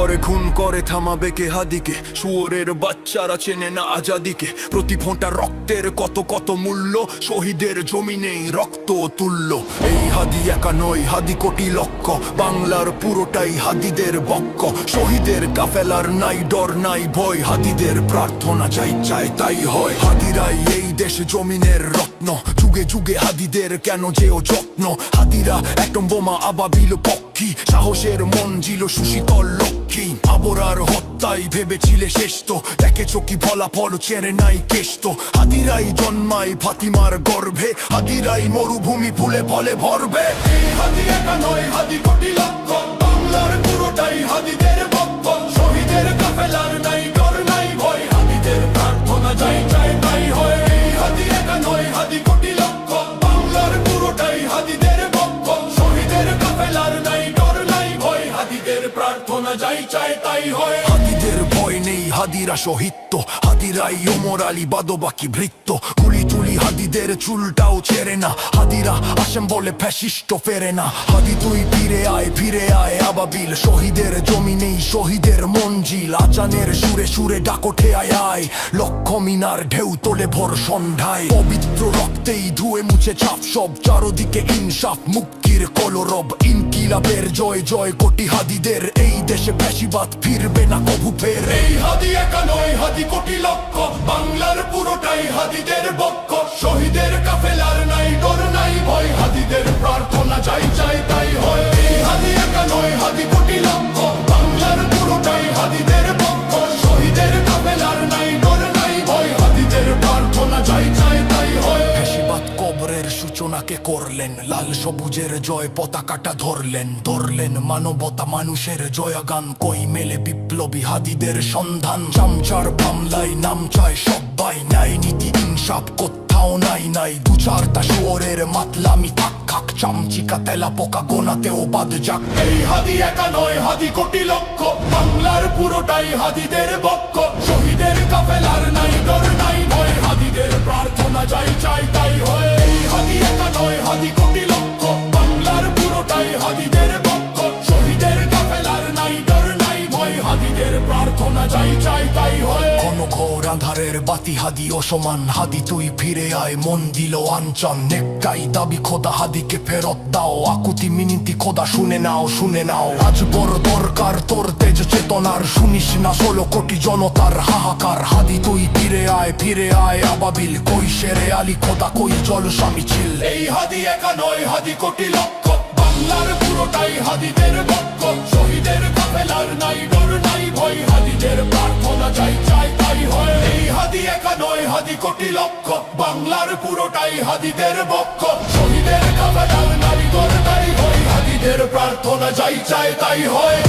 করে খুন করে থামাবে কে হাদিকে? শুয়োরের বাচ্চারা চেনে না আজাদিকে। প্রতি ফোঁটা রক্তের কত কত মূল্য, শহীদের জমিনেই রক্ত তুল্য। এই হাদি একা নয়, হাদি কোটি লক্ষ, বাংলার পুরোটাই হাদিদের বক্ষ। শহীদের কাফেলার নাই ডর নাই ভয়, হাদিদের প্রার্থনা যাই চায় তাই হয়। হাদিরাই এই দেশ জমিনের রত্ন, যুগে যুগে হাদিদের কেন যেও যত্ন। হাদিরা একদম বোমা আবাবিল পক্ষী, সাহসের মঞ্জিল সুশীতল লক্ষ্মী। আবরার হত্যায় ভেবেছিলে শেষ তো, দেখেছো কি ফলাফল চেরে নাই কেষ্ট। হাদিরাই জন্মায় ফাতিমার গর্ভে, হাদিরাই মরুভূমি ফুলে ফলে ভরবে। এই হাদি একা নয়, হাদি কোটি লক্ষ, বাংলার পুরোটাই হাদিদের বক্ষ। শহীদের কাফেলার নাই ডর নাই ভয়, হাদিদের প্রার্থনা যাই চায় তাই হয়। এই হাদি একা নয়, হাদি কোটি লক্ষ, বাংলার পুরোটাই হাদিদের বক্ষ। শহীদের কাফেলার নাই ডর নাই ভয়, হাদিদের প্রার্থনা যাই চায় তাই হয়। হাদিদের ভয় নেই, হাদিরা শহীদ, হাদিরাই ওমর আলী বাদবাকি ভৃত্য। গুলি তুলি হাদিদের চুলটাও ছেড়ে না, হাদিরা আসেম বলে ফ্যাসিস্ট ফেরে না। হাদি তুই ফিরে আয় আবাবিল, শহীদের জমিনেই শহীদের মঞ্জিল। আজানের সুরে সুরে ডাকোঠে আয়, লক্ষ মিনার ঢেউ তোলে ভোর সন্ধ্যায়। পবিত্র রক্তেই ধুয়ে মুছে ছাপ সব, চারদিকে ইনসাফ মুক্তির কলরব। ইনকিলাবের জয় জয় কোটি হাদিদের, এই দেশে ফ্যাসিবাদ ফিরবে না কভু ফের। এই হাদি একা নয়, হাদি কোটি লক্ষ, বাংলার পুরোটাই হাদিদের বক্ষ। শহীদের কাফেলার নাই ডর নাই ভয়, হাদিদের প্রার্থনা যাই চাই তাই হয়। এই হাদি একা নয়, হাদি কোটি লক্ষ, বাংলার পুরোটাই হাদিদের বক্ষ। শহীদের কাফেলার নাই ডর নাই ভয়, হাদিদের প্রার্থনা যাই চাই তাই হয়। ফ্যাসিবাদ কবরের সূচনাকে করলেন, লাল সবুজের জয় পতাকাটা ধরলেন মানবতা মানুষের জয়গান। কই মেলে বিপ্লবী হাদিদের সন্ধান, চামচার মামলায় নাম চায় সবাই। ন্যায় নীতি ইনসাফ কোথাও নাই দু চারটা শুয়োরের মাতলামি থাক খাক, চামচিকা তেলা পোকা গোনাতেও বাদ যাক। এই হাদি একা নয়, হাদি কোটি লক্ষ, বাংলার পুরোটাই হাদিদের বক্ষ। শহীদের কাফেলার নাই ডর নাই ভয়, হাদিদের প্রার্থনা যাই চাই তাই হয়। এই হাদি একা নয়, হাদি কোটি লক্ষ, বাংলার পুরোটাই হাদিদের বক্ষ। শহীদের কাফেলার নাই ডর নাই ভয়, হাদিদের প্রার্থনা যাই চাই তাই হয়। কোন ঘোর আধারের বাতি হাদি অসমান, হাদি তুই ফিরে আয় মন দিল আঞ্চন। নেকটাই দাবি খোদা হাদিকে ফেরত দাও, আকুতি মিনতি খোদা শুনে নাও। আজ বড় দরকার তোর তেজ চেতনার, শুনিস না 16 কোটি জনতার হাহাকার। হাদি তুই ফিরে আয় আবাবিল, কই শেরে আলী খোদা কই জলসা মিছিল। এই হাদি একা নয়, হাদি কোটি লক্ষ, বাংলার পুরোটাই হাদিদের বক্ষ। শহীদের কাফেলার নাই ডর নাই ভয়, হাদিদের প্রার্থনা যাই চাই তাই হয়। এই হাদি একা নয়, হাদি কোটি লক্ষ, বাংলার পুরোটাই হাদিদের বক্ষ। শহীদের কাফেলার নাই ডর নাই ভয়, হাদিদের প্রার্থনা যাই চাই তাই হয়।